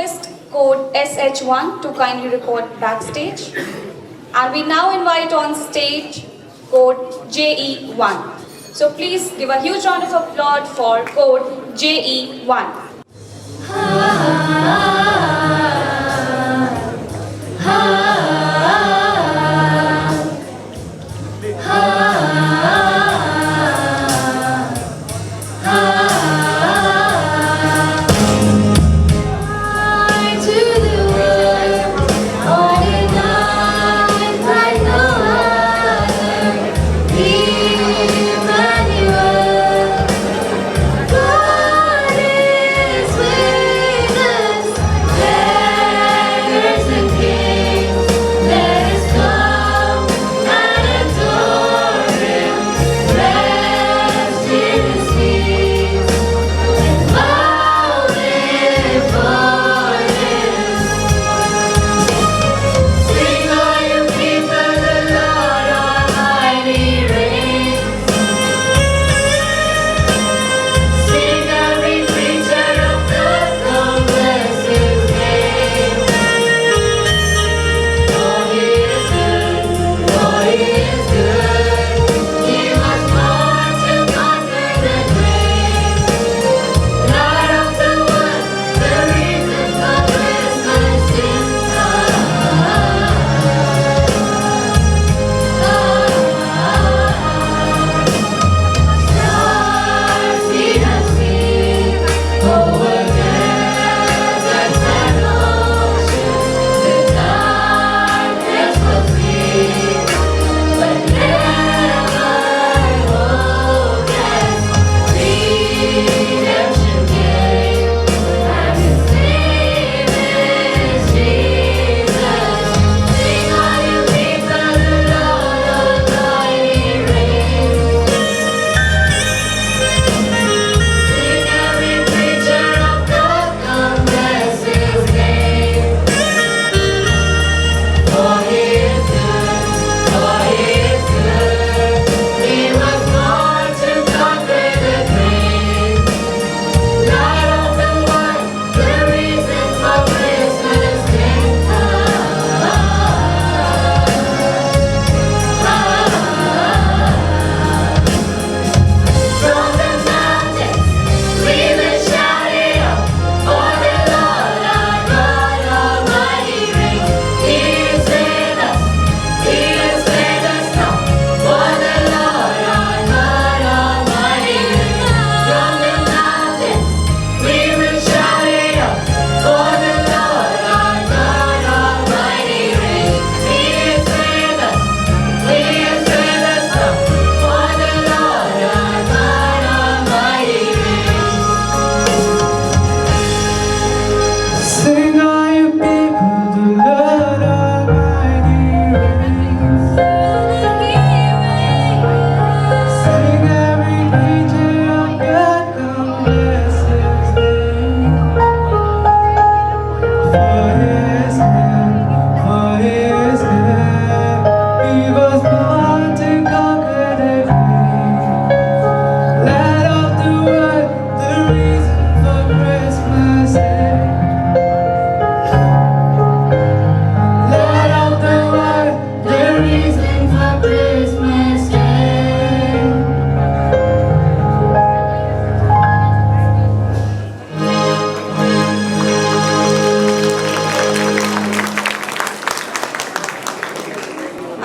request code SH1 to kindly report backstage. And we now invite on stage code JE1. So please give a huge round of applause for code JE1.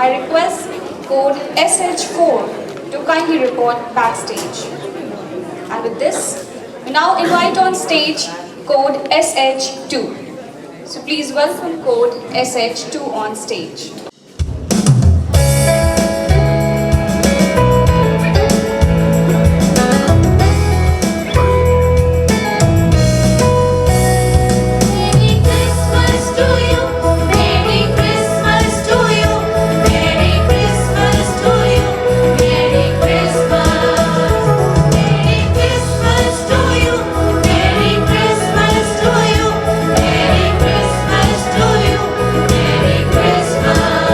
I request code SH4 to kindly report backstage. And with this, we now invite on stage code SH2. So please welcome code SH2 on stage. Christmas.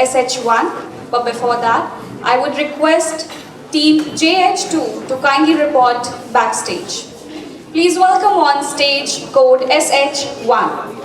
SH1. But before that, I would request Team JH2 to kindly report backstage. Please welcome on stage Code SH1.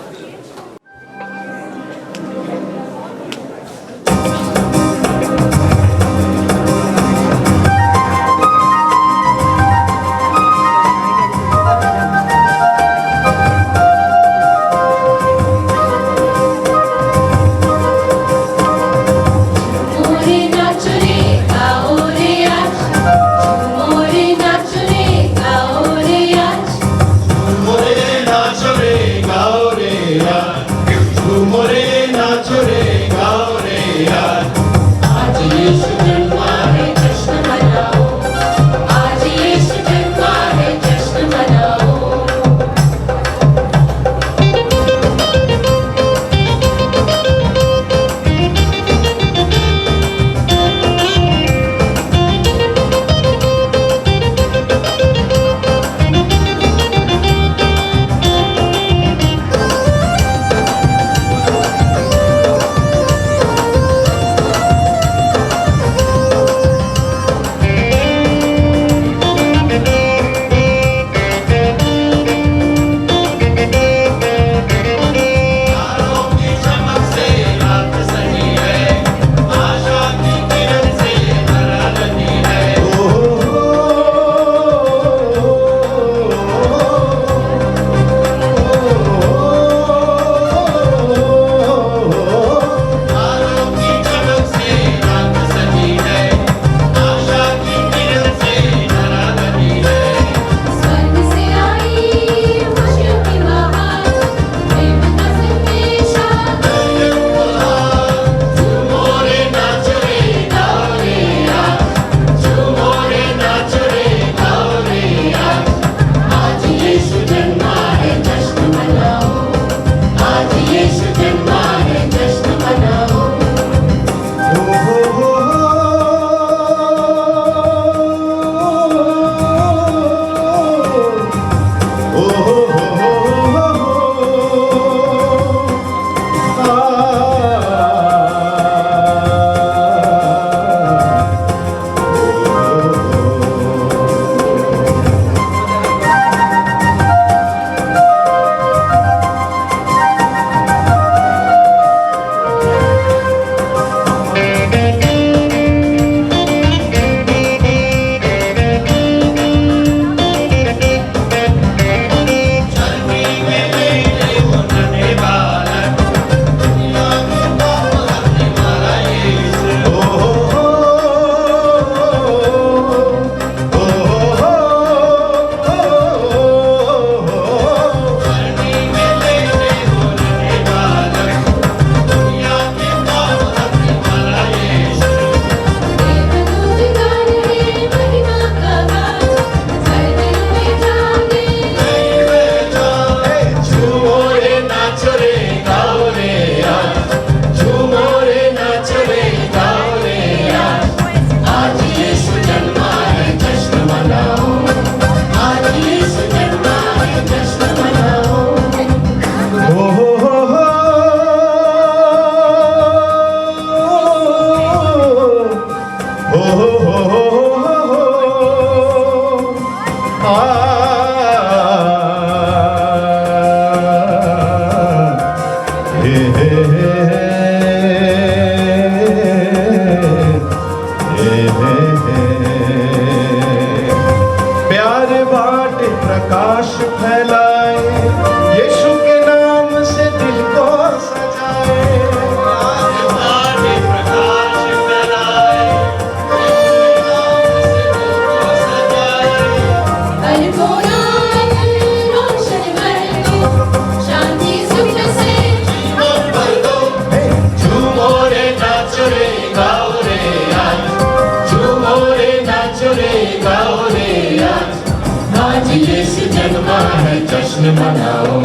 जश्न मनाओ,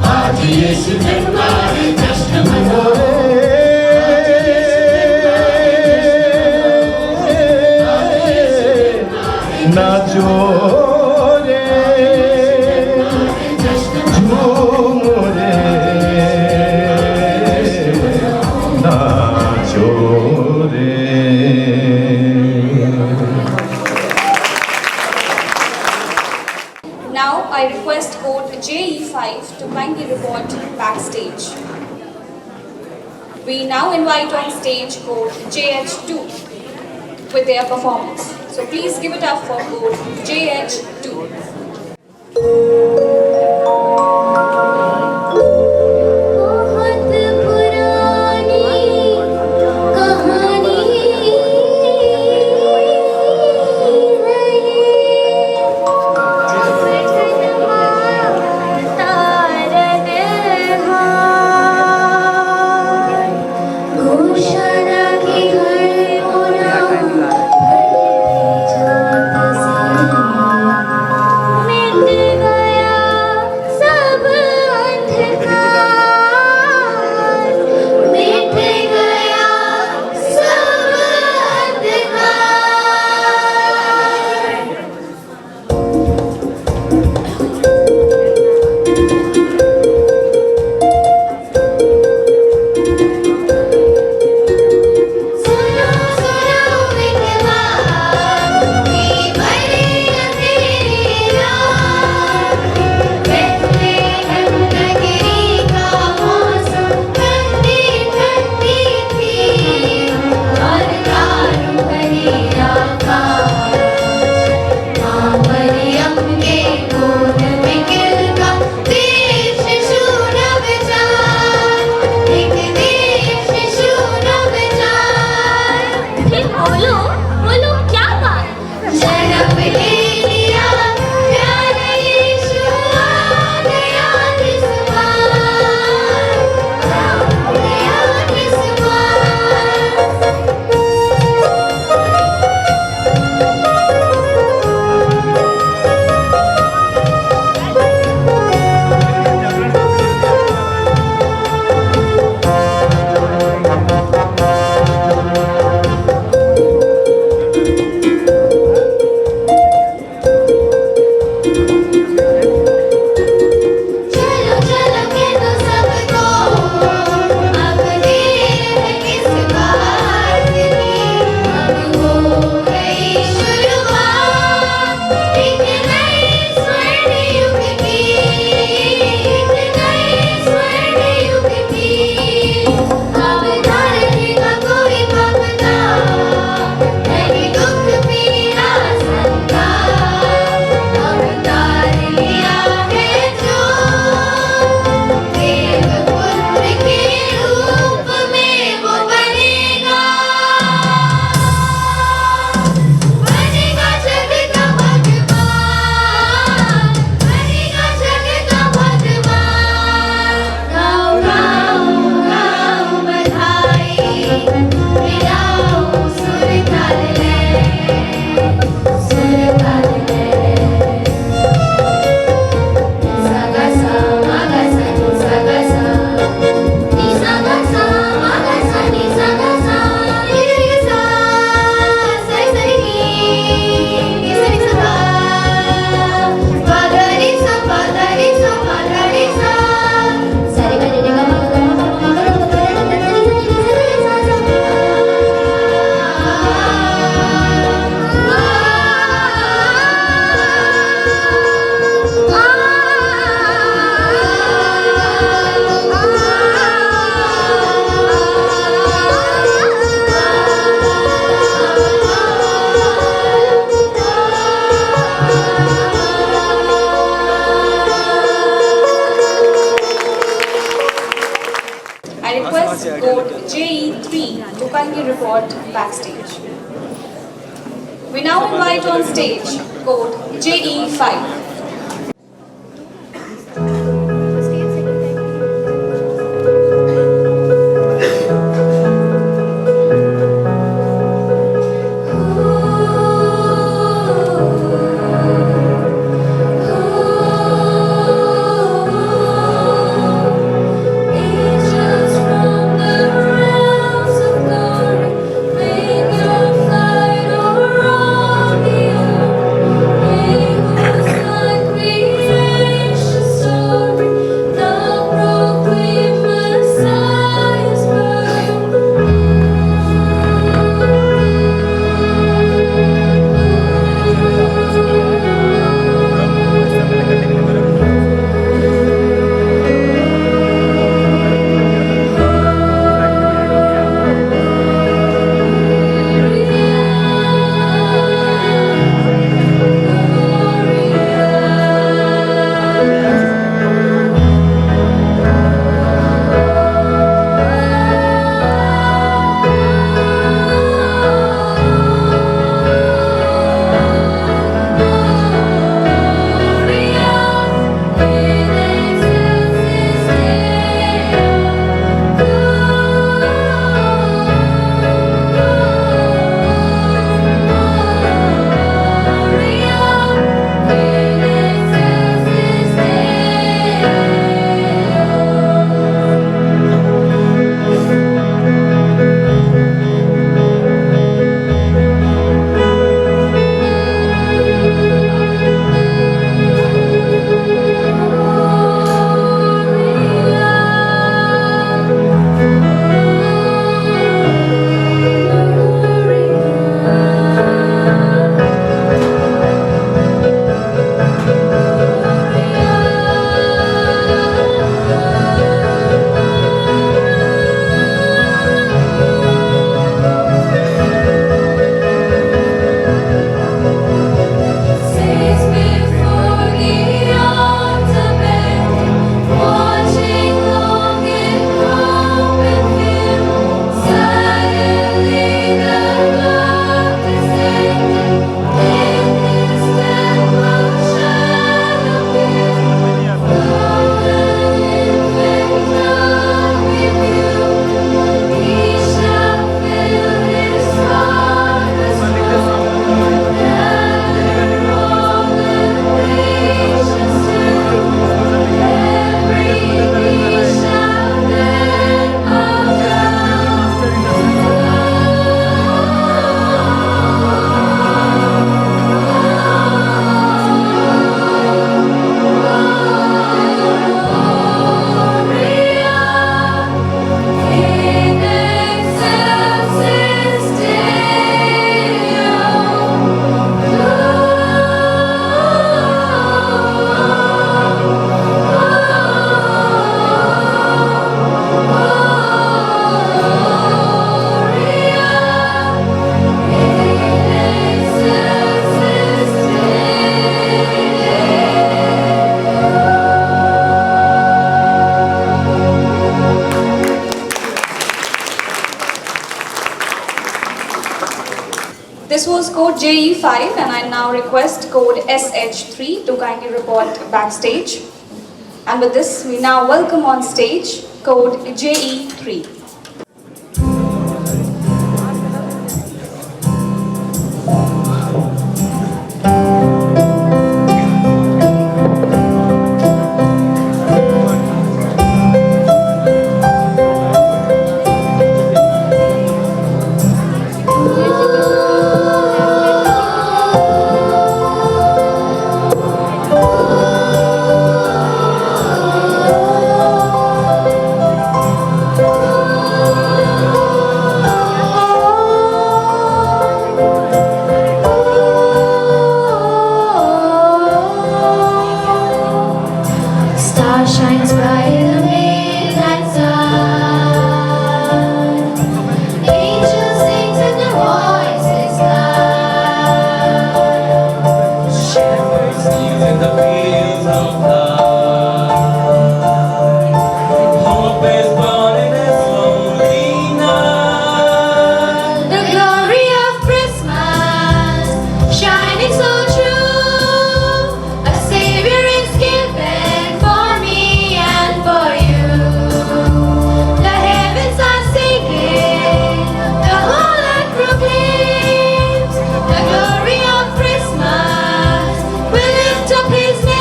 आज यीशु जन्मा है, जश्न मनाओ। नाचो रे, झूमो रे, नाचो Now I request code JE5 to kindly report backstage. We now invite on stage code JH2 with their performance. So please give it up for code JH2. बहुत पुरानी कहानी घोषणा की हर कोना मिट गया सब अंधकार मिट गया सब अंधकार सुनो सुनो विधवा की बड़ी अंधेरिया बेथलेहम नगरी का मौसम ठंडी ठंडी थी और तारों भरी आकाश माँ मरियम के गोद में गिरता देश शिशु नवजात एक देश शिशु नवजात बोलो बोलो क्या बात जन्म ले लिया प्यारे यीशु आ गया इस बार आ गया इस बार चलो चलो के दो सबको अब देर है किस बात की अब हो गई शुरुआत एक नए स्वर्ण युग की एक नए स्वर्ण युग की अब धरती का कोई ममता नहीं दुख पीड़ा संताप अवतार लिया है जो देव पुत्र के रूप में वो बनेगा बनेगा जग का भगवान बनेगा जग का भगवान गाओ गाओ गाओ बधाई मिलाओ सुर ताल सुर ताल saga sa maga sa ni saga sa ni saga sa maga sa ni saga sa ni ri sa sa sa ni sa ni sa pa da ri sa pa da ri sa pa da ri sa sa re ga re ga ma ga ma ma ga ga ga ga ga sa I request code JE3 to kindly report backstage. We now invite on stage code JE5. Angels from the realms of glory, make your flight around the earth. They who was code JE5 and I now request code SH3 to kindly report backstage. And with this, we now welcome on stage code JE3. Star shines bright in the midnight sun. Angels sing and their voices loud. Shepherds sing in the fields of light. Hope is born in this lonely night. The glory of Christmas, shining so true. A Savior is given for me and for you. The heavens are singing, the whole earth proclaims the glory of Christmas. We lift up His name.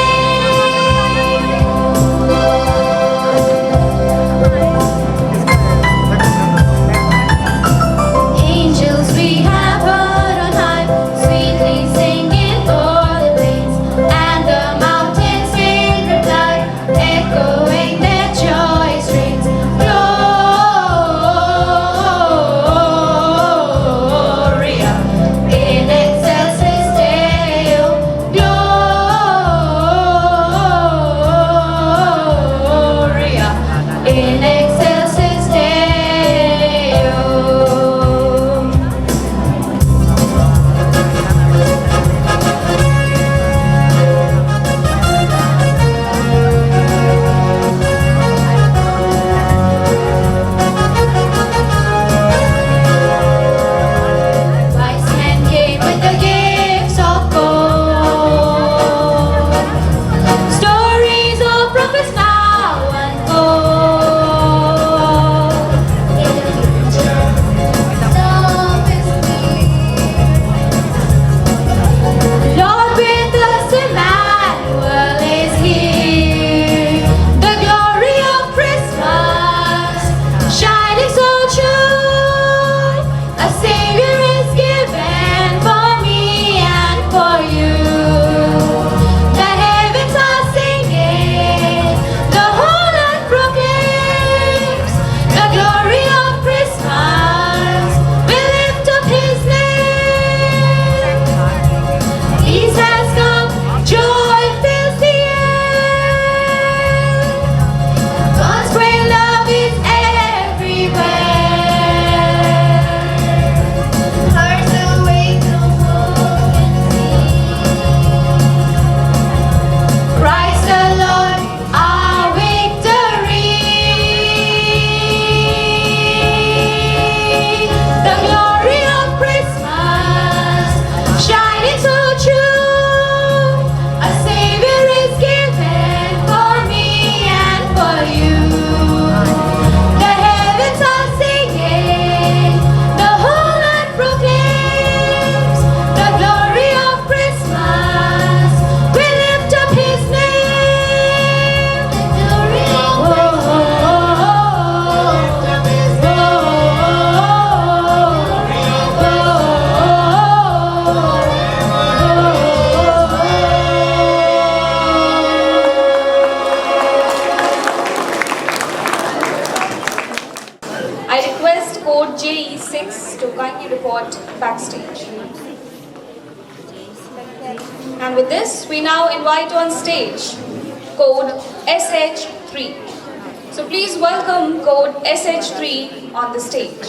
Angels we have heard on high, sweetly singing o'er the plains, and the mountains in reply, echoing their joy strains. Gloria in excelsis Deo, Gloria in excelsis Deo. Wise men came with the gifts of gold. Stories of prophets now unfold. In the future, love is near. Lord, with us Emmanuel is here. The glory of Christmas, shining so true. A Savior is given for me and for you. The heavens are singing, the whole earth proclaims the glory of Christmas. We lift up His name. Peace has come, joy fills the air. God's great love is everywhere. Hearts awake, no more can see. Christ the Lord, our victory. The glory of Christmas, shining so true. A Savior is given for me and for you. The heavens are singing, the whole earth proclaims the glory of Christmas. We lift up His name. The glory of I request code JE6 to kindly report backstage. And with this, we now invite on stage code SH3. So please welcome code SH3 on the stage.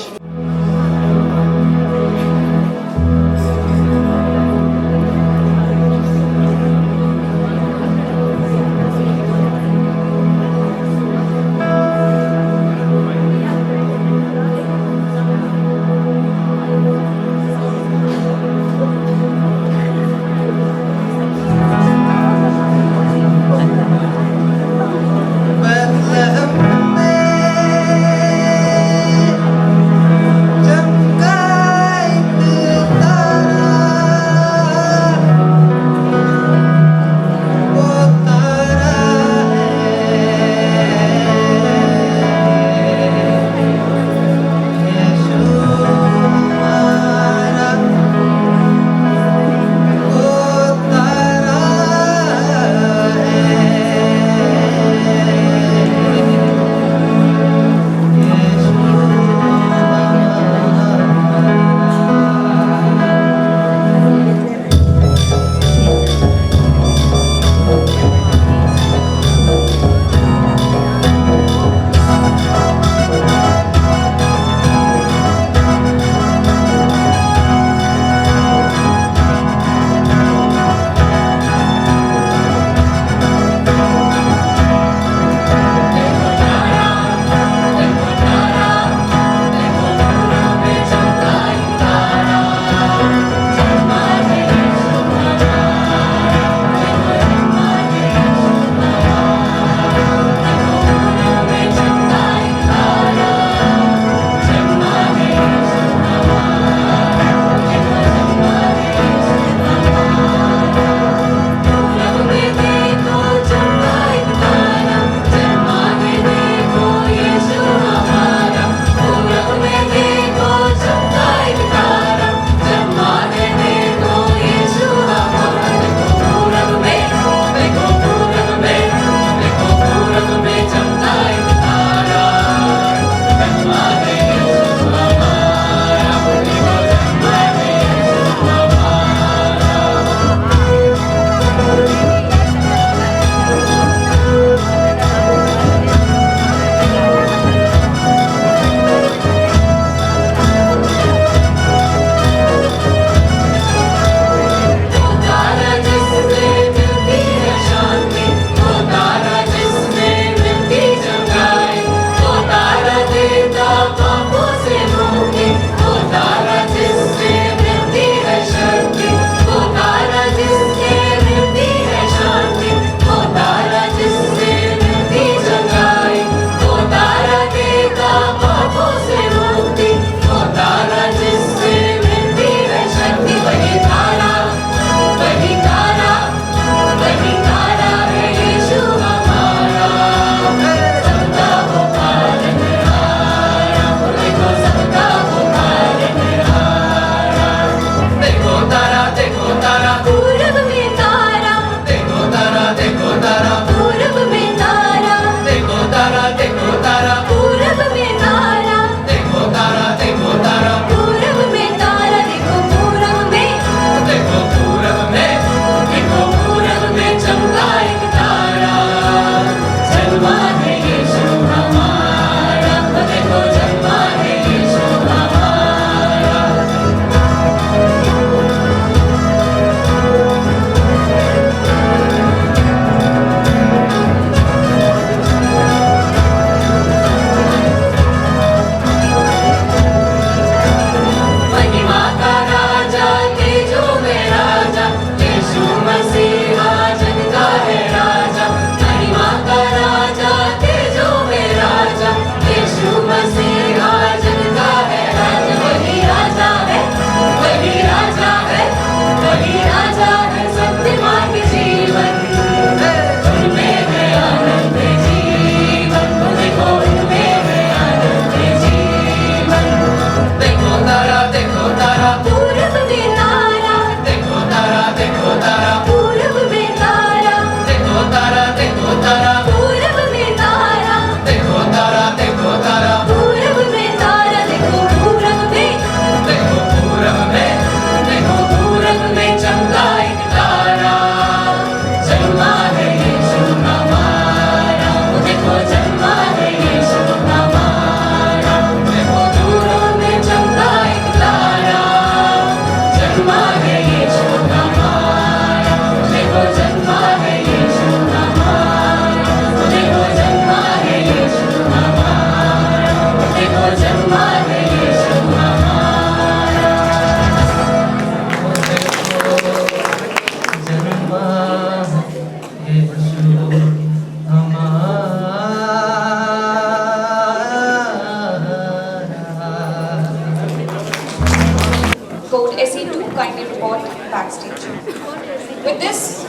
With this,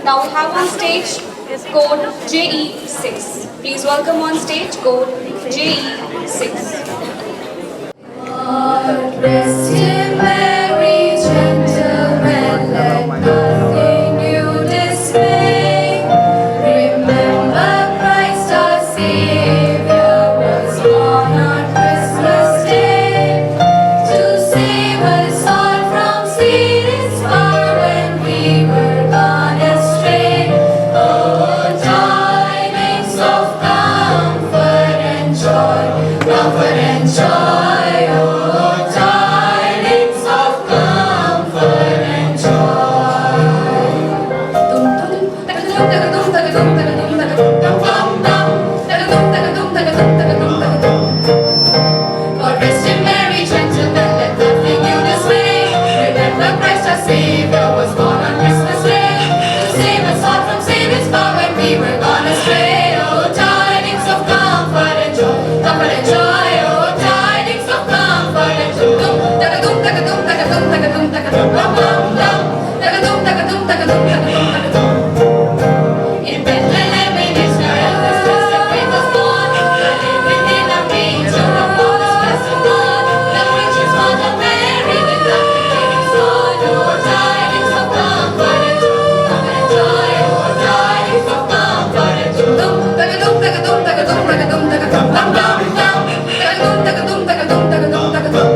now we have on stage code JE6. Please welcome on stage code JE6. Rest in Mary, gentlemen, let nothing you dismay. Remember Christ our Savior was born on Christmas Day to save us all from Satan's power when we were gone astray. Oh, tidings of comfort and joy, comfort and joy. Savior was born on Christmas Day to save us all from Satan's power when we were gone astray. Oh, tidings of comfort and joy, comfort and joy. Oh, tidings of comfort and joy. Tagadum, tagadum, tagadum, tagadum, tagadum, dum, dum, dum. Tagadum, tagadum, tagadum, tagadum, tagadum. In Bethlehem in Israel, this Christ the King was born. Living in a manger, the Lord is blessed in God. The preacher's mother Mary with laughing baby's son. Oh, tidings of comfort and joy, comfort and joy. Oh, tidings of comfort and joy. Tagadum, tagadum, tagadum, tagadum, tagadum, dum, dum, dum. Tagadum, tagadum, tagadum, tagadum, tagadum.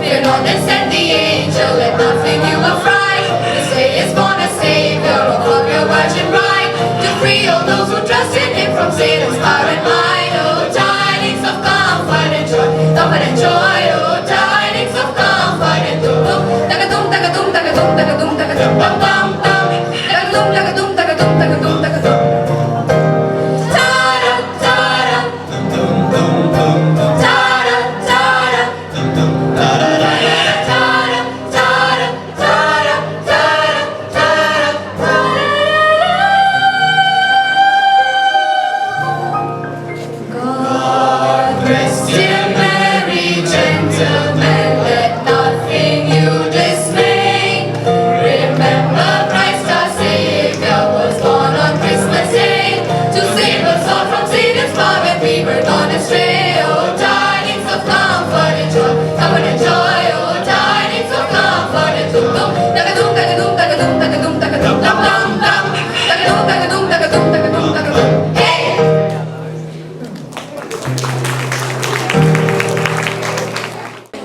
Fear not, then said the angel, let nothing you affright. This day is born a Savior, O love your virgin bride, to free all those who trust in Him from Satan's power and might. Oh, tidings of comfort and joy, comfort and joy. Oh, tidings of comfort and joy. Tagadum, tagadum, tagadum, tagadum, tagadum, dum, dum, dum. Tagadum, tagadum, tagadum, tagadum, tagadum. Ta-da, ta-da. Ta-da, ta-da. Ta-da, ta-da, ta-da, ta-da, God rest in Mary, gentlemen, let nothing you dismay. Remember Christ our Savior was born on Christmas Day to save us all from Satan's power when we were gone astray. Oh, tidings of comfort and joy, comfort and joy. Oh, tidings of comfort and joy. Tagadum, tagadum, tagadum, tagadum, tagadum, dum, dum, dum. Tagadum, tagadum, tagadum, tagadum, tagadum. Hey!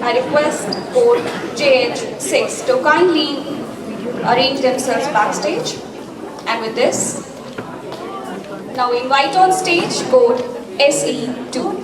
I request code JH6 to kindly arrange themselves backstage. And with this, now we invite on stage code SE2.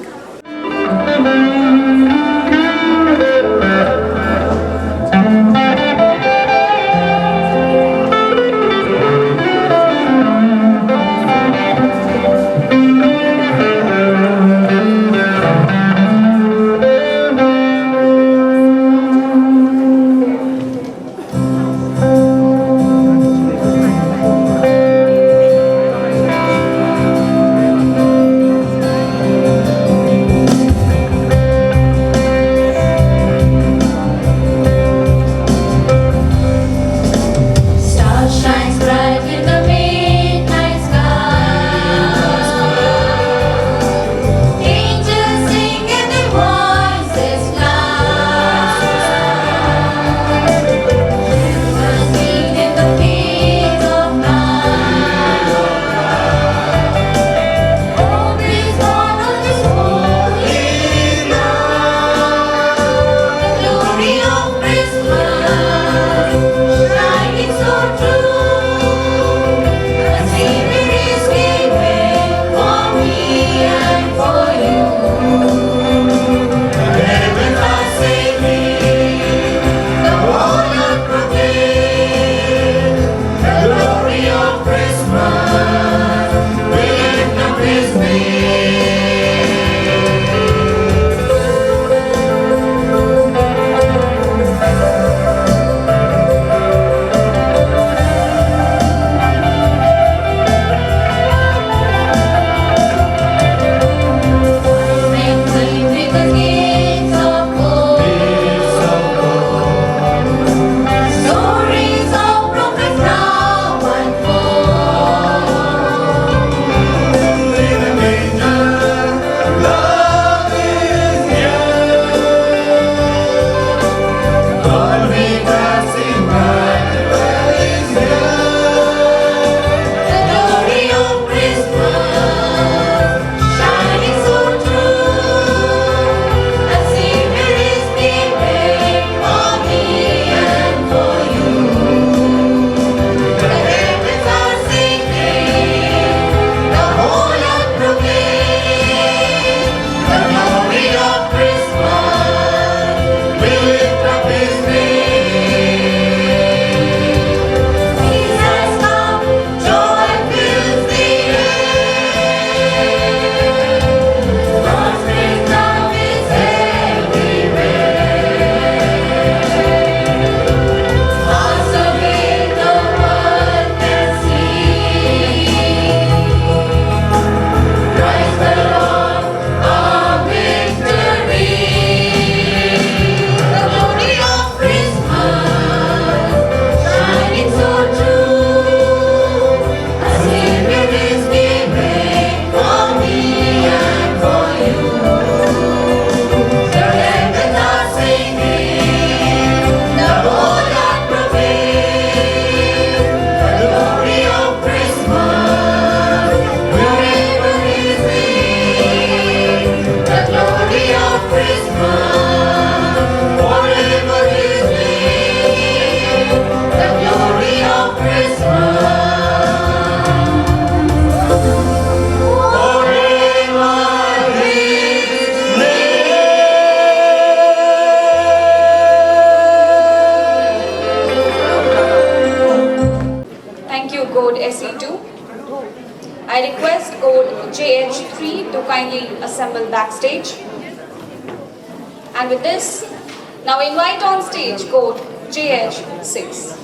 code SE2. I request code JH3 to kindly assemble backstage. And with this, now invite on stage code JH6.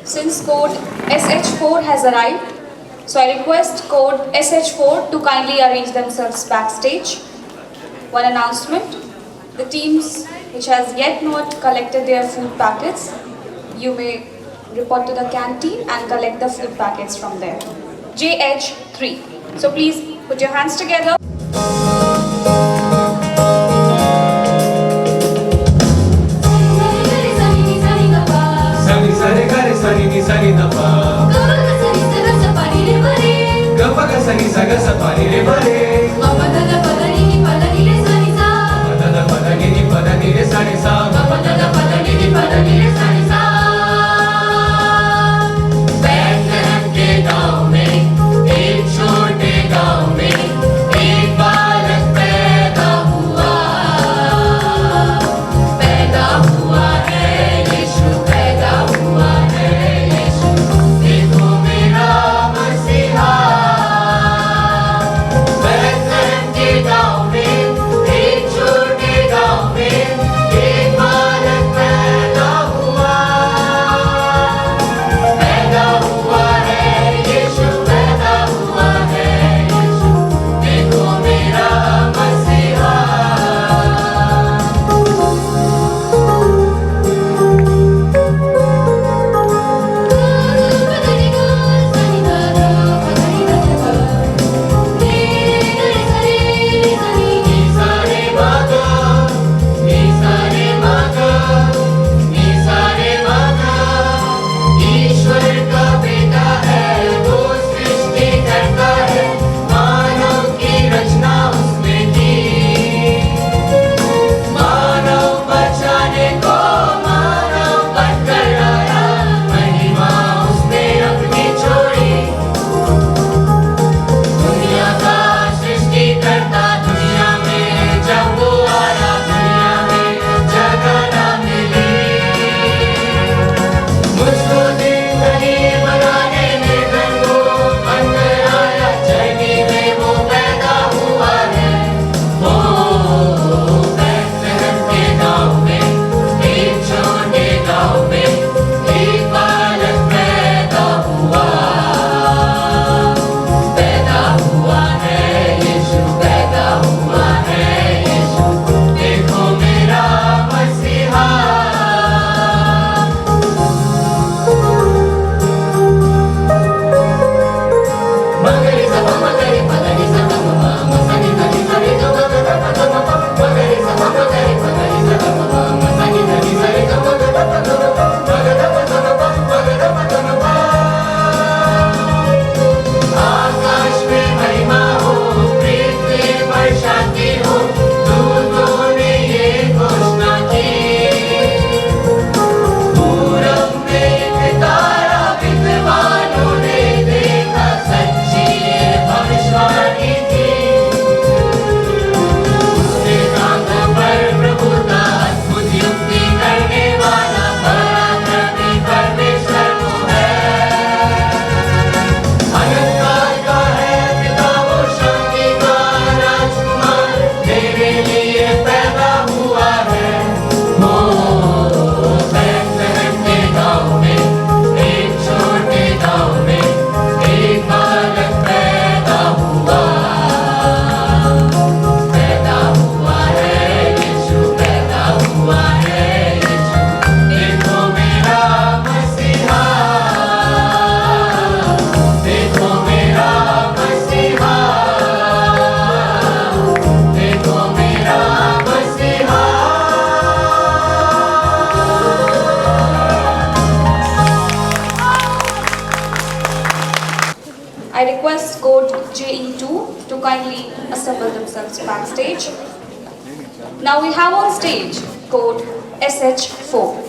Since code SH4 has arrived, so I request code SH4 to kindly arrange themselves backstage. One announcement: the teams which has yet not collected their food packets, you may report to the canteen and collect the food packets from there. JH3. So please put your hands together. Sani sare gare sani ni sani da pa. Gapa ga sani saga sa pani re bare. Padada padani ni padani re sani sa. Padada padani ni padani re sani sa. Padada padani ni padani re sani sa. बैठन के गाँव में एक छोटे गाँव में एक बालक पैदा हुआ है। yourselves backstage. Now we have on stage code SH4.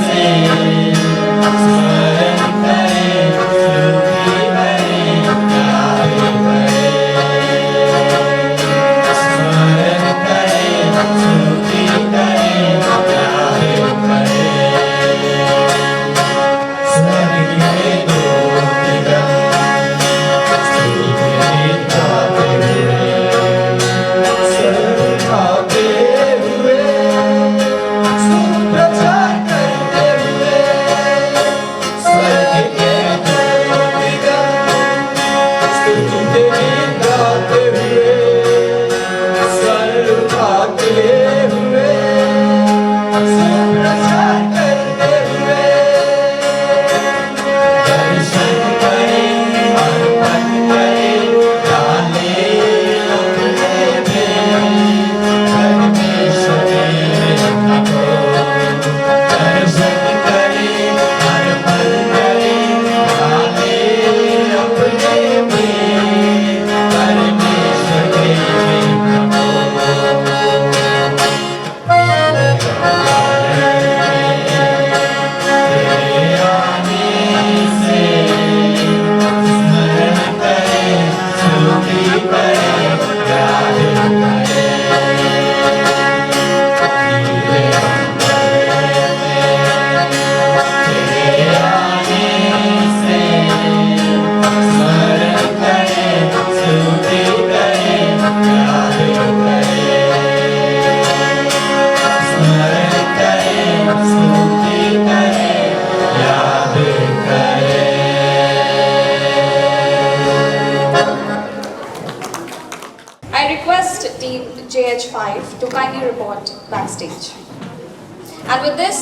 से backstage. And with this,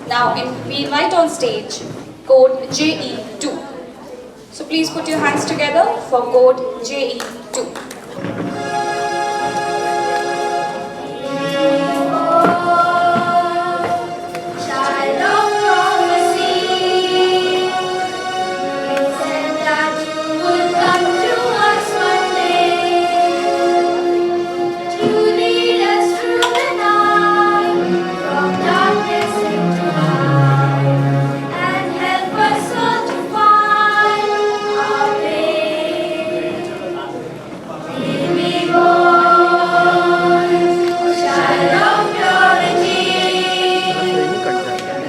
now we invite on stage code JE2. So please put your hands together for code JE2. Child of prophecy, said that you would come to us one day to lead us through the night, from darkness into light, and help us all to find our way. Baby boy, child of purity,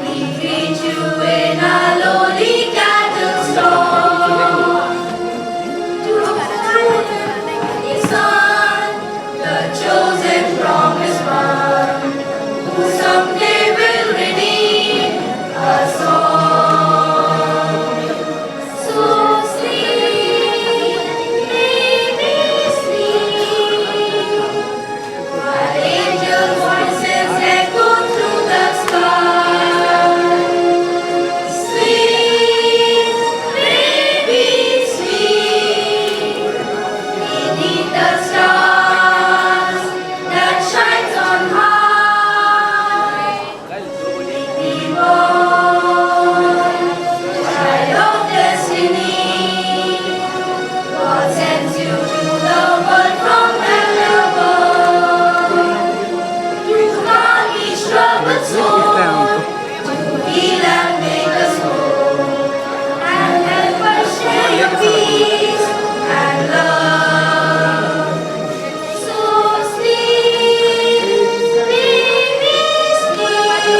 we greet you in a lowly cattle stall. To the Son, the chosen promised one, who someday will redeem us all. So sleep, baby, sleep, while angel voices echo through the sky. Sleep, baby, sleep, beneath the stars that shines on high. Baby boy, child of destiny, God sends you to the world from heaven above. You calm each troubled soul, to heal and make us whole, and help us share your peace and love. So sleep, baby, sleep,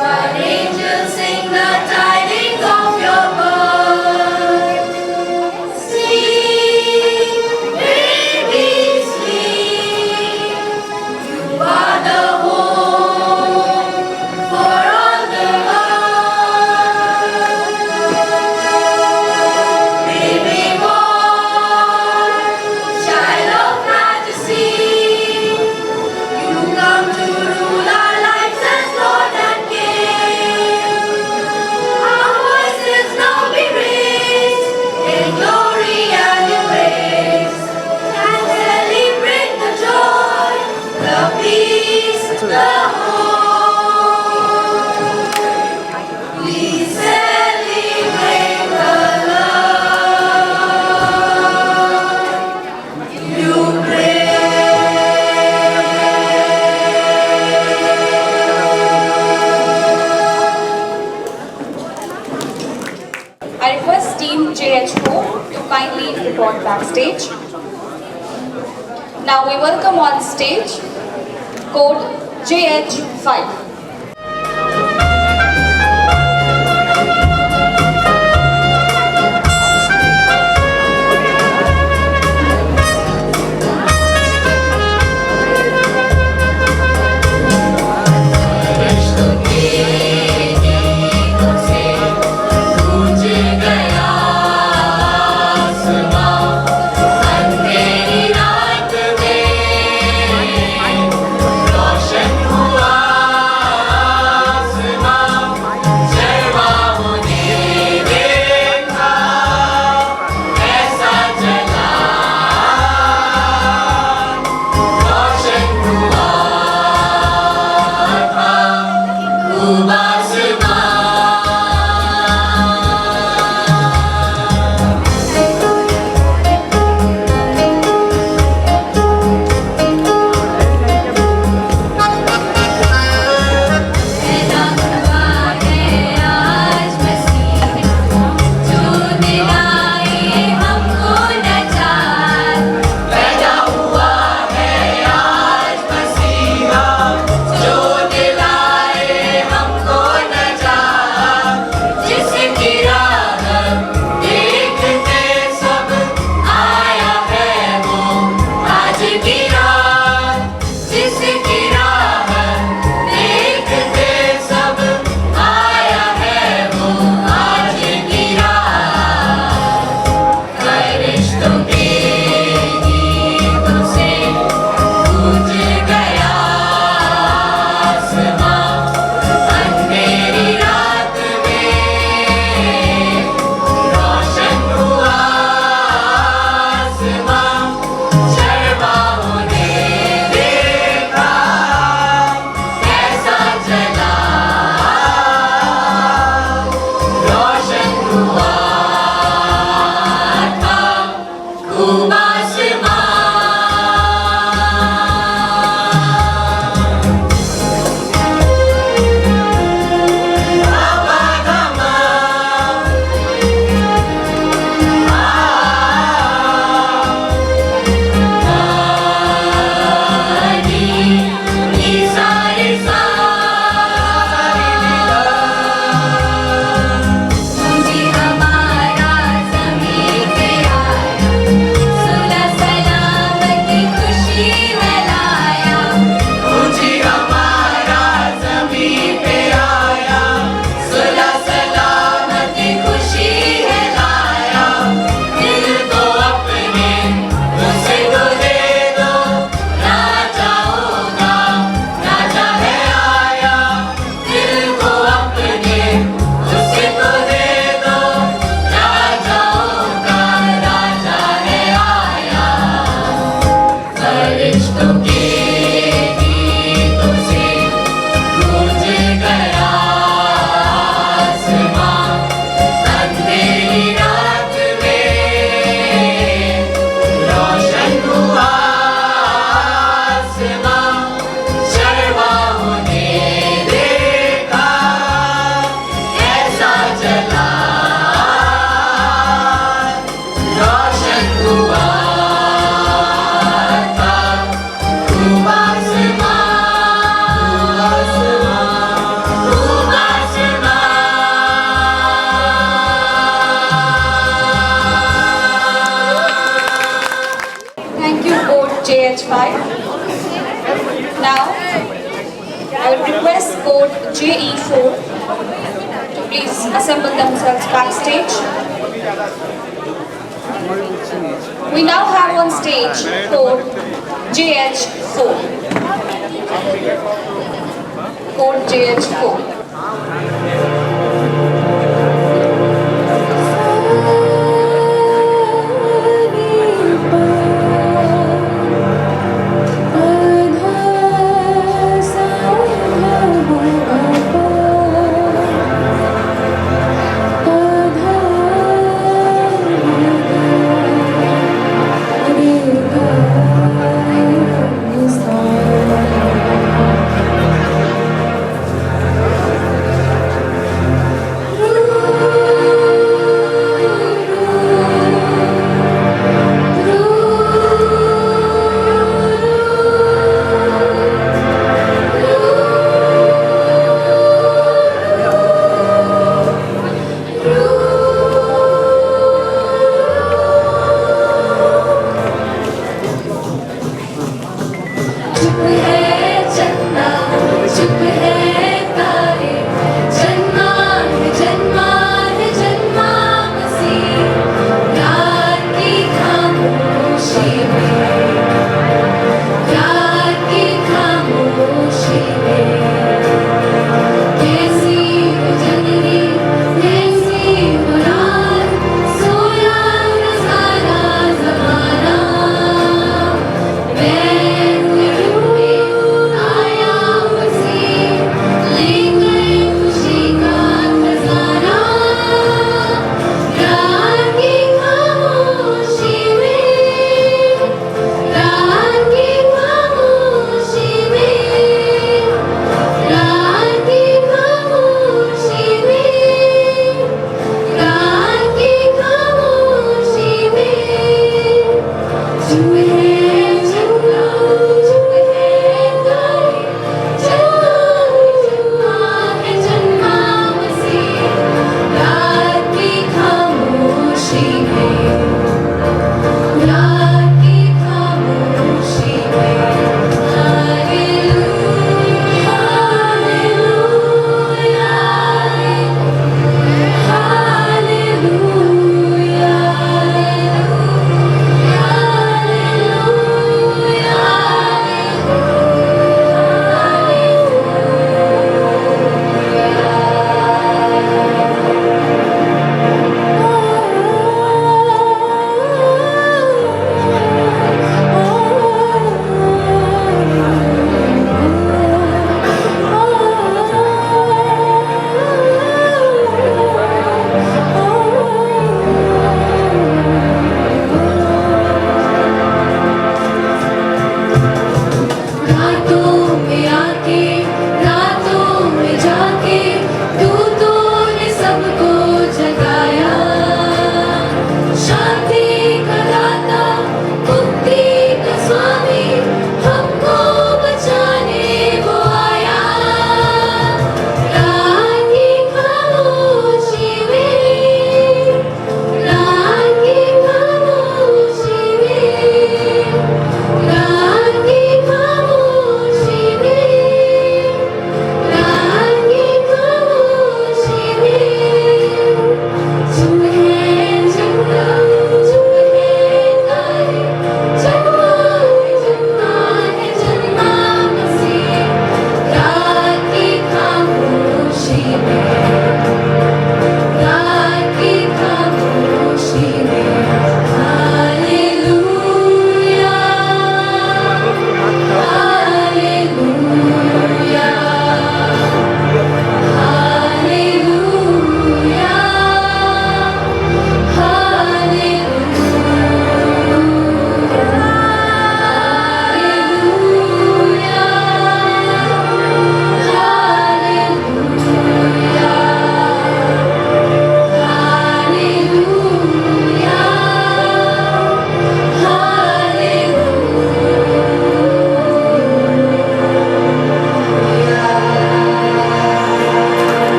while angels sing the tidings of your birth. Sleep, baby, sleep, you are the hope for all the earth. Baby boy, child of majesty, you come to rule our lives as Lord and King. Our voices now be raised in glory and in praise, and celebrate the joy, the peace, the hope. We celebrate the love you bring. I request Team JH4 to kindly report backstage. Now we welcome on stage code JH5. अंधेरी रात में रोशन हुआ I would request code JE4 to please assemble themselves backstage. We now have on stage code JH4. Code JH4.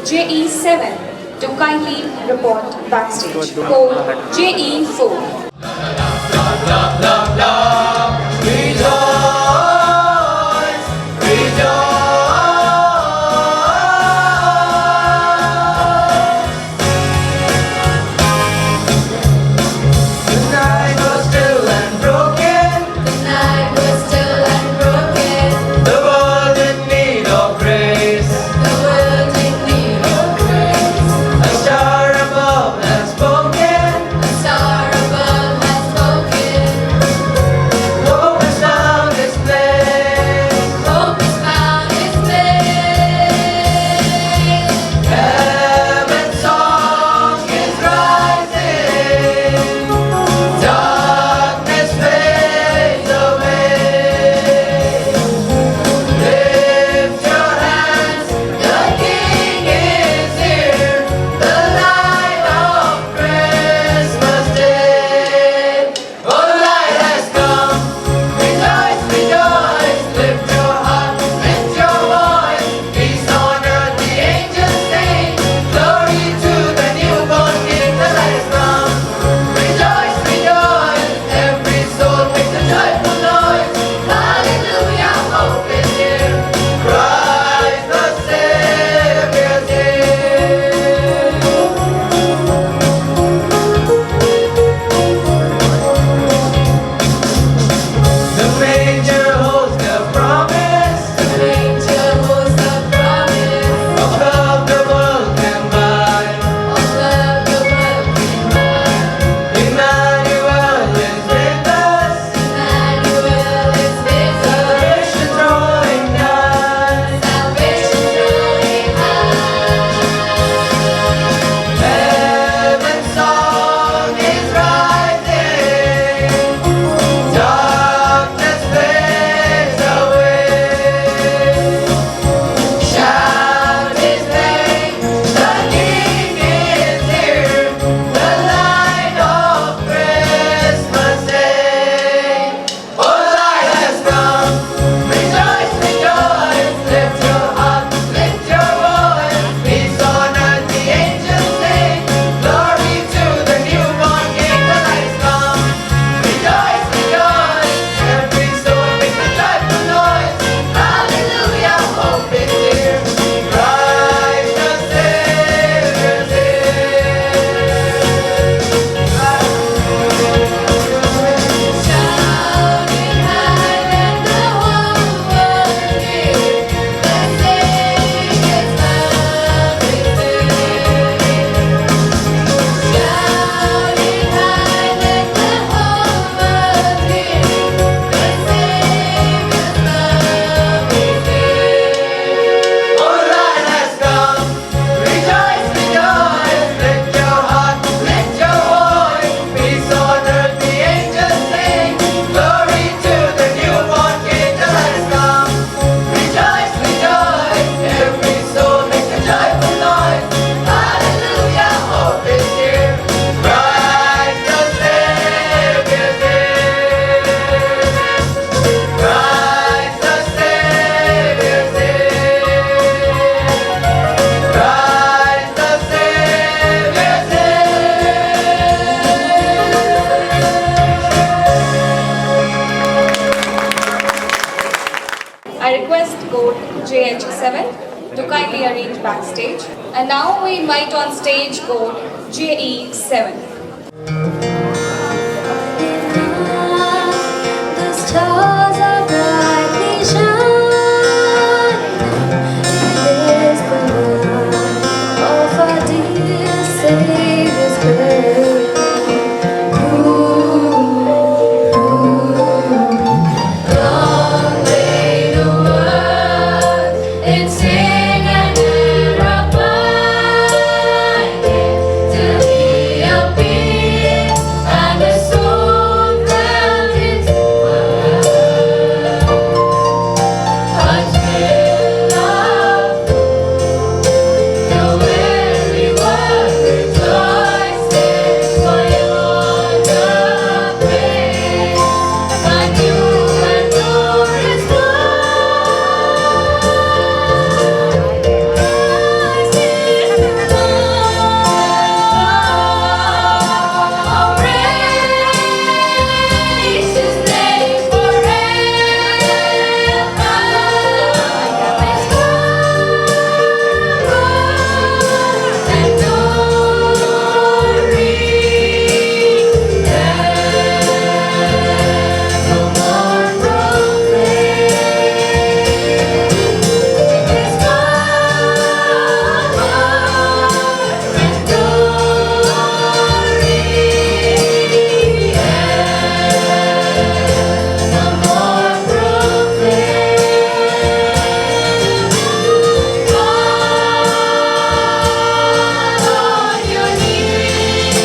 JE7 to kindly report backstage. Code JE4. code JH7 to kindly arrange backstage. And now we invite on stage code JE7. The stars are brightly shining. It is the light of our dear Savior's birth. Long may the world and sing and abide till He appears and the soul felt His word. Until love, the weary world rejoices for yonder praise, a new and glorious praise His name forever. And glory evermore proclaim. His power and glory evermore proclaim. On your knees,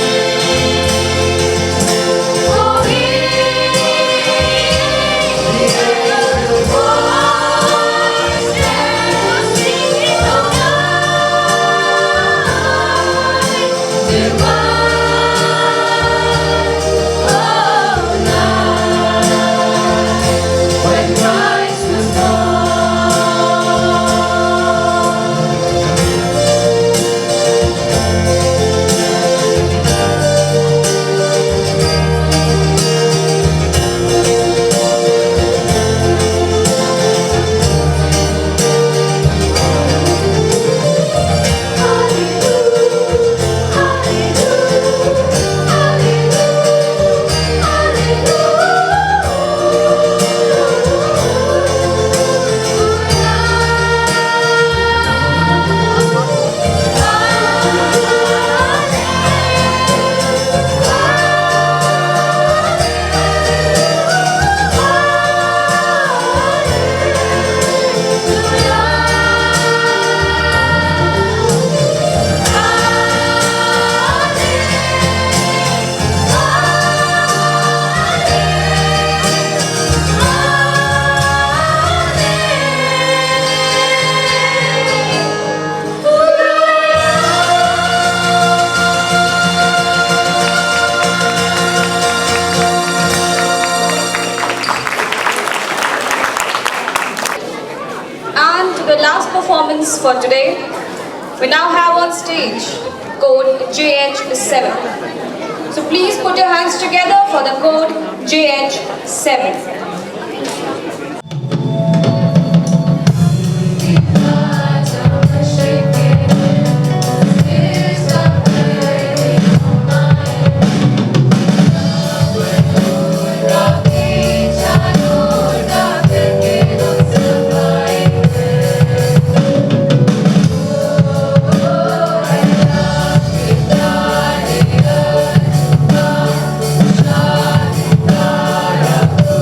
oh, hear the voice and sing of night divine, oh, night when Christ was And the last performance for today, we now have on stage code JH7. So please put your hands together for the code JH7.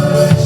Oh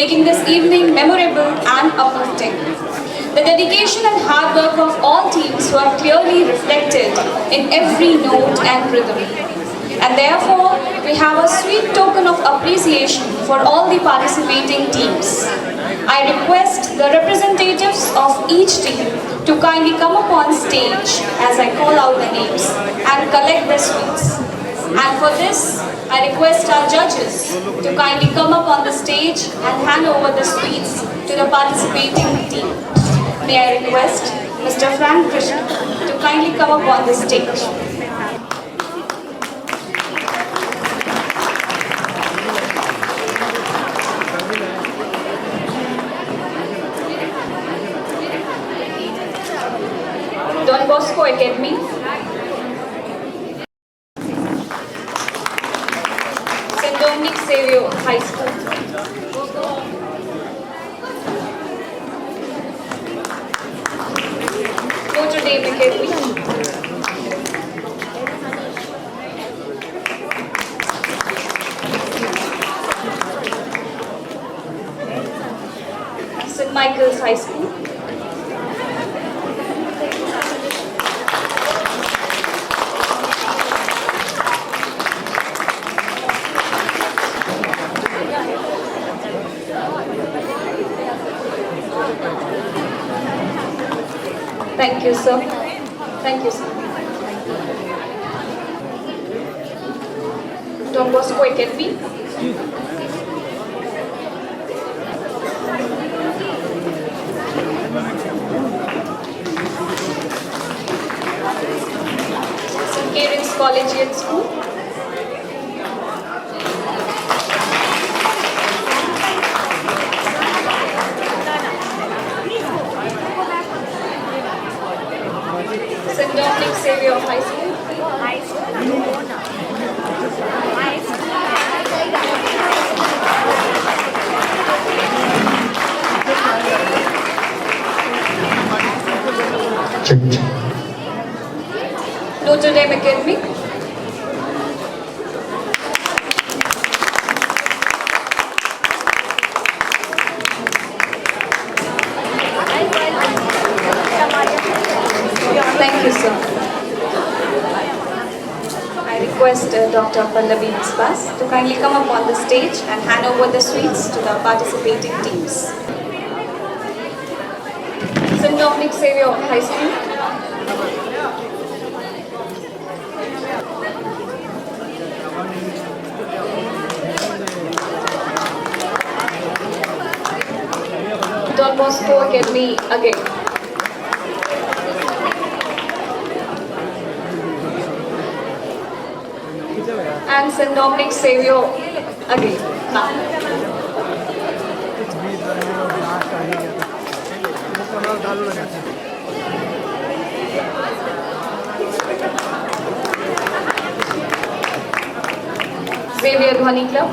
making this evening memorable and uplifting. The dedication and hard work of all teams were clearly reflected in every note and rhythm. And therefore, we have a sweet token of appreciation for all the participating teams. I request the representatives of each team to kindly come upon stage as I call out the names and collect the sweets. And for this, I request our judges to kindly come up on the stage and hand over the sweets to the participating team. May I request Mr. Frank Krishna to kindly come up on the stage. Don Bosco Academy, St. Dominic Xavier High School, Notre Dame Academy, St. Michael's High School, Thank you, sir. Thank you, sir. Don Bosco Academy, St. Karen's Collegiate School, St. Dominic Xavier High School, Notre Dame Academy, Thank you, sir. I request Dr. Pallavi Misbas to kindly come up on the stage and hand over the sweets to the participating teams. St. Dominic Xavier High School, Don Bosco Academy again. And St. Dominic Xavier again. Now. Xavier Dhwani Club.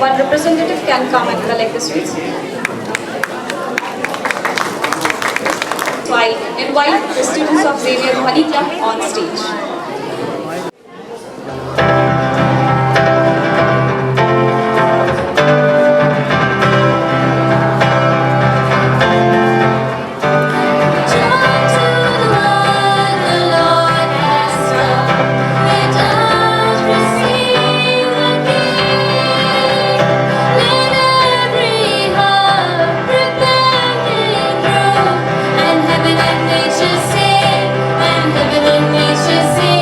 One representative can come and collect the sweets. So I invite the students of Xavier Dhwani Club on stage. Nature sing, and heaven and nature sing.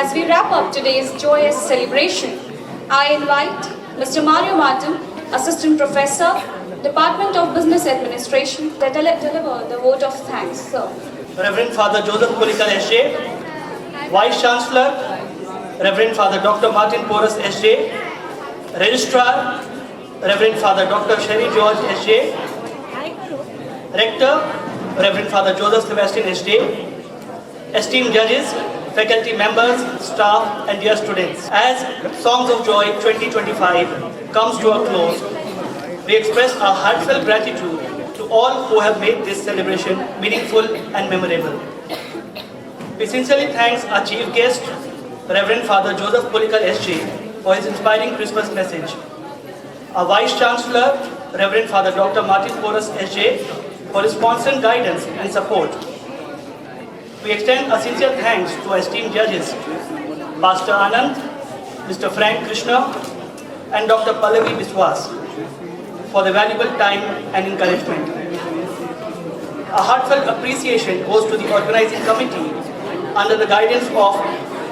As we wrap up today's joyous celebration, I invite Mr. Mario Martin, Assistant Professor, Department of Business Administration, to deliver the vote of thanks. Sir. Reverend Father Joseph Pulikal SJ, Vice Chancellor, Reverend Father Dr. Martin Porras SJ, Registrar, Reverend Father Dr. Sherry George SJ, Rector, Reverend Father Joseph Sebastian SJ, esteemed judges, faculty members, staff, and dear students. As Songs of Joy 2025 comes to a close, we express our heartfelt gratitude to all who have made this celebration meaningful and memorable. We sincerely thank our chief guest, Reverend Father Joseph Pulikal SJ, for his inspiring Christmas message. Our Vice Chancellor, Reverend Father Dr. Martin Porras SJ, for his constant guidance and support. We extend our sincere thanks to our esteemed judges, Pastor Anand, Mr. Frank Krishna, and Dr. Pallavi Biswas, for the valuable time and encouragement. A heartfelt appreciation goes to the organizing committee under the guidance of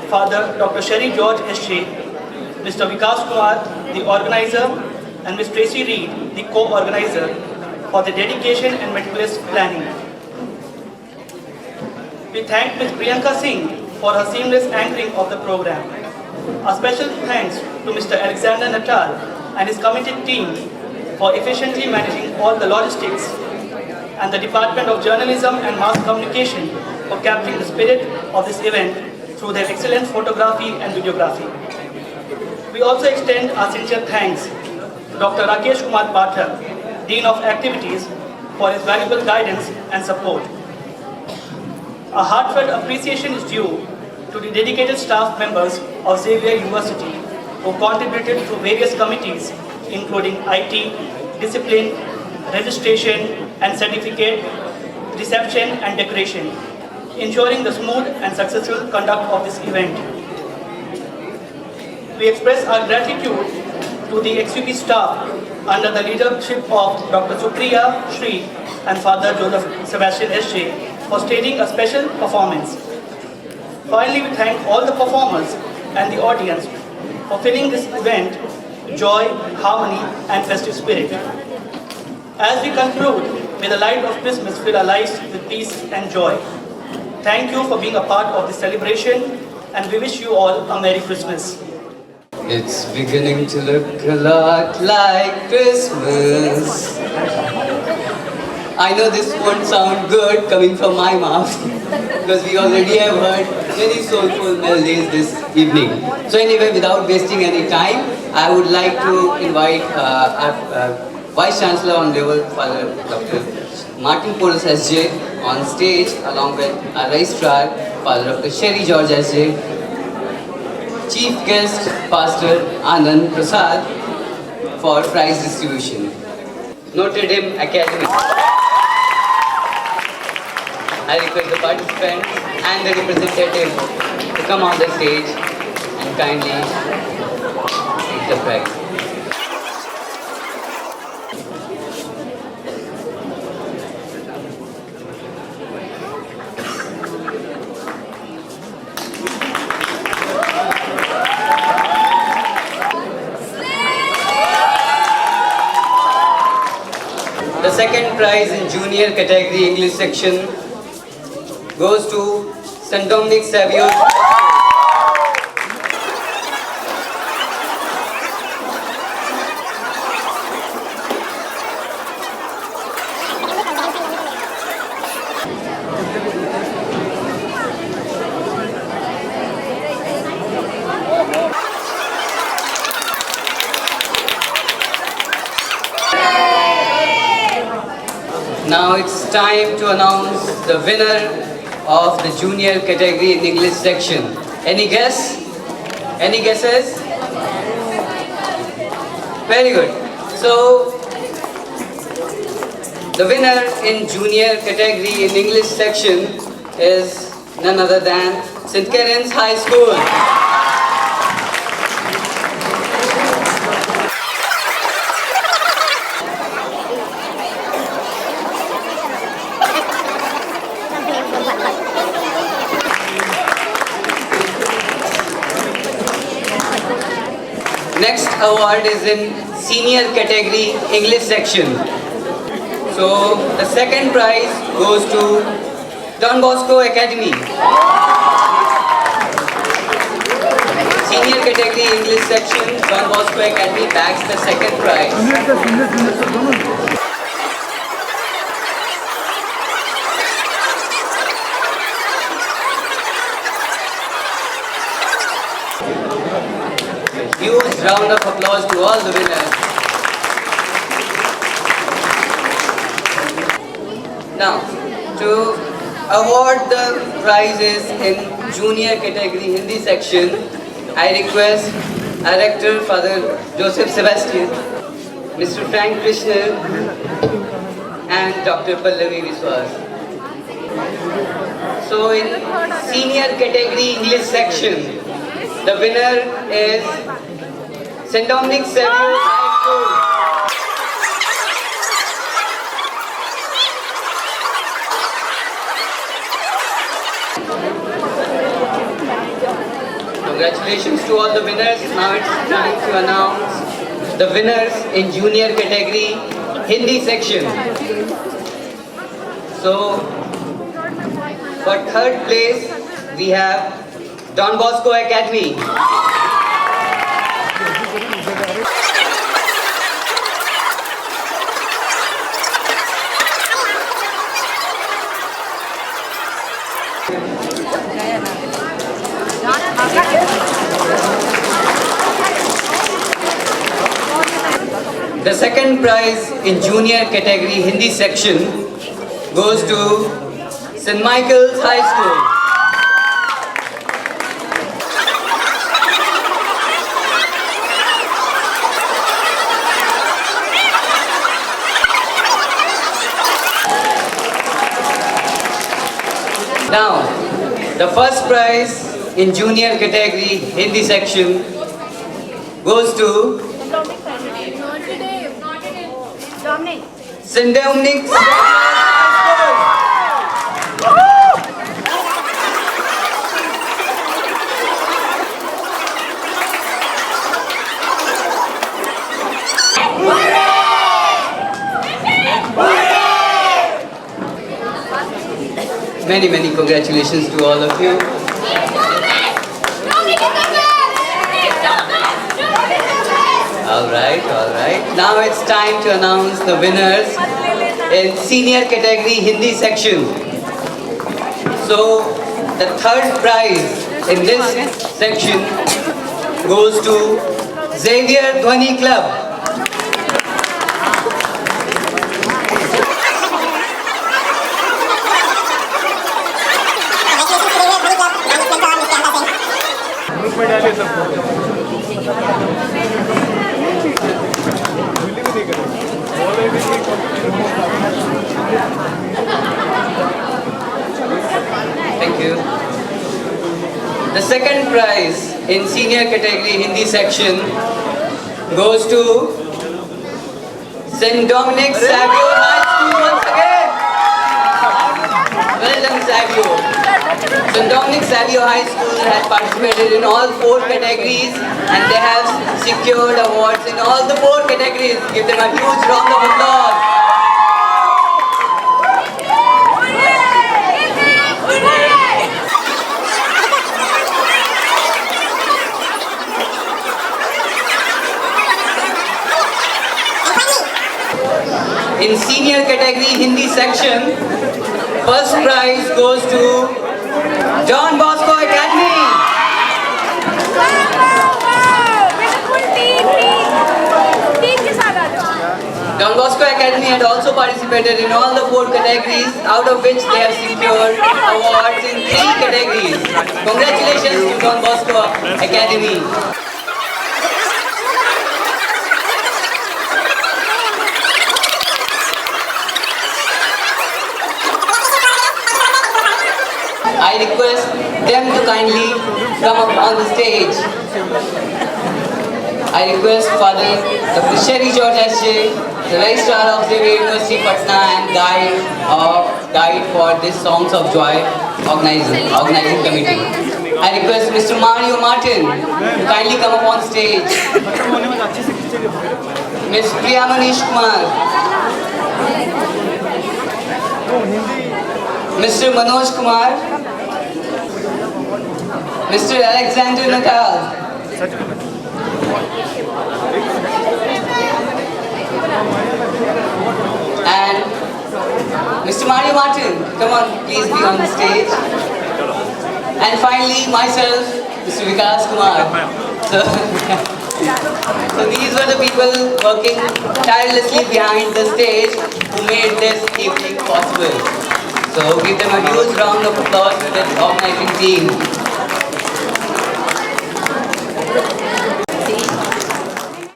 Father Dr. Sherry George SJ, Mr. Vikas Kumar, the organizer, and Ms. Tracy Reed, the co-organizer, for the dedication and meticulous planning. We thank Ms. Priyanka Singh for her seamless anchoring of the program. A special thanks to Mr. Alexander Natal and his committed team for efficiently managing all the logistics, and the Department of Journalism and Mass Communication for capturing the spirit of this event through their excellent photography and videography. We also extend our sincere thanks to Dr. Rakesh Kumar Pathak, Dean of Activities, for his valuable guidance and support. A heartfelt appreciation is due to the dedicated staff members of Xavier University who contributed to various committees including IT, discipline, registration and certificate, reception and decoration, ensuring the smooth and successful conduct of this event. We express our gratitude to the XUB staff under the leadership of Dr. Supriya Shri and Father Joseph Sebastian SJ for staging a special performance. Finally, we thank all the performers and the audience for filling this event joy, harmony, and festive spirit. As we conclude, may the light of Christmas fill our lives with peace and joy. Thank you for being a part of this celebration, and we wish you all a Merry Christmas. It's beginning to look a lot like Christmas. I know this won't sound good coming from my mouth because we already have heard many soulful melodies this evening. So anyway, without wasting any time, I would like to invite our Vice Chancellor Honorable Father Dr. Martin Porras SJ on stage along with our Registrar Father Dr. Sherry George SJ, Chief Guest Pastor Anand Prasad for prize distribution. Notre Dame Academy. I request the participants and the representative to come on the stage and kindly take the prize. The second prize in junior category English section goes to St. Dominic Xavier. Now it's time to announce the winner of the junior category in English section. Any guess? Any guesses? Very good. So, the winner in junior category in English section is none other than St. Karen's High School. Next award is in senior category English section. So the second prize goes to Don Bosco Academy. Senior category English section, Don Bosco Academy bags the second prize. Huge round of applause to all the winners. Now, to award the prizes in junior category Hindi section, I request Director Father Joseph Sebastian, Mr. Frank Krishner, and Dr. Pallavi Viswas. So in senior category English section, the winner is St. Dominic Xavier High School. Congratulations to all the winners. Now it's time to announce the winners in junior category Hindi section. So for third place we have Don Bosco Academy. The second prize in junior category Hindi section goes to St. Michael's High School. Now, the first prize in junior category Hindi section goes to St. Dominic's Many congratulations to all of you. All right. Now it's time to announce the winners in senior category Hindi section. So the third prize in this section goes to Xavier Dhwani Club. Thank you. The second prize in senior category Hindi section goes to St. Dominic Xavier High School once again. Well done, Xavier. St. Dominic Xavier High School has participated in all 4 categories and they have secured awards in all the 4 categories. Give them a huge round of applause. In senior category Hindi section, first prize goes to Don Bosco Academy. Don Bosco Academy had also participated in all the 4 categories, out of which they have secured awards in 3 categories. Congratulations to Don Bosco Academy. I request them to kindly come up on the stage. I request Father Dr. Sherry George S.J., the Registrar of Xavier University Patna and guide for this Songs of Joy organizing committee. I request Mr. Mario Martin to kindly come up on stage. Ms. Priya Manish Kumar. Mr. Manoj Kumar. Mr. Alexander Natal. And Mr. Mario Martin, come on, please be on the stage. And finally, myself, Mr. Vikas Kumar. So these were the people working tirelessly behind the stage who made this evening possible. So give them a huge round of applause to the organizing team.